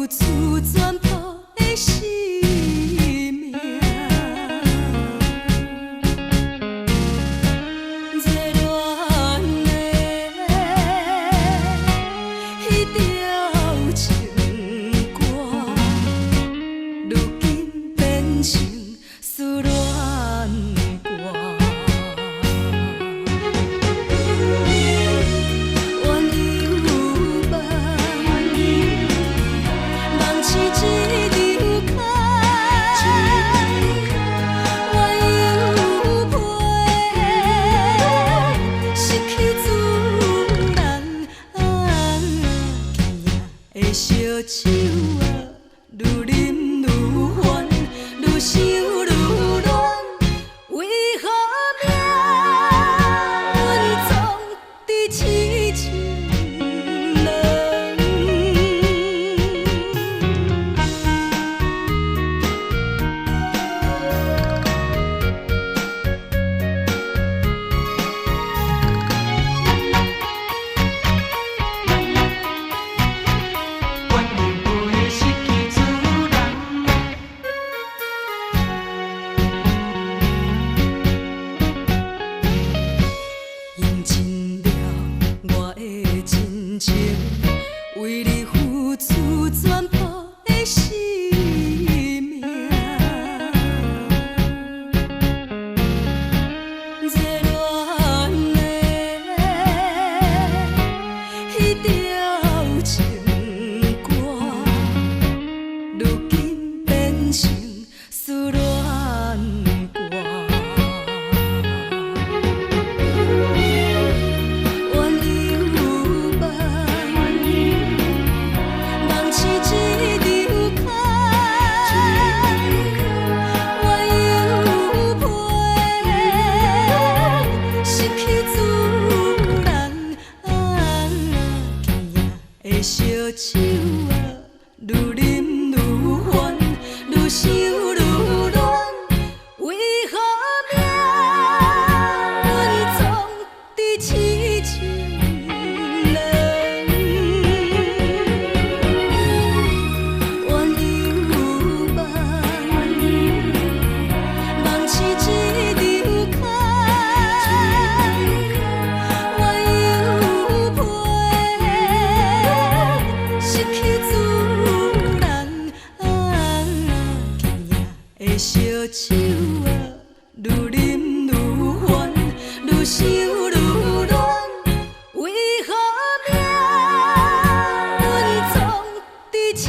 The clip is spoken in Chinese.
出全部的生命。热恋的彼条情歌，如今变成思恋歌。怨犹万，梦似一场空，怨犹陪，失去自然。今夜的烧酒啊，愈啉愈烦，愈想愈乱。为何命运总在痴情人？怨犹陪，失去自然。用尽了我的真情，为你付出全部的生命。热恋的彼条情歌，如今变成思恋歌。怨犹万，梦似一场空，怨犹陪，失去自然。今夜的烧酒啊，愈啉愈烦，愈想愈乱。为何命运总在痴情人？怨犹万，梦似一场空，怨犹陪，失去自然。今夜的烧酒啊，愈啉愈烦，愈想愈乱。为何命运总在痴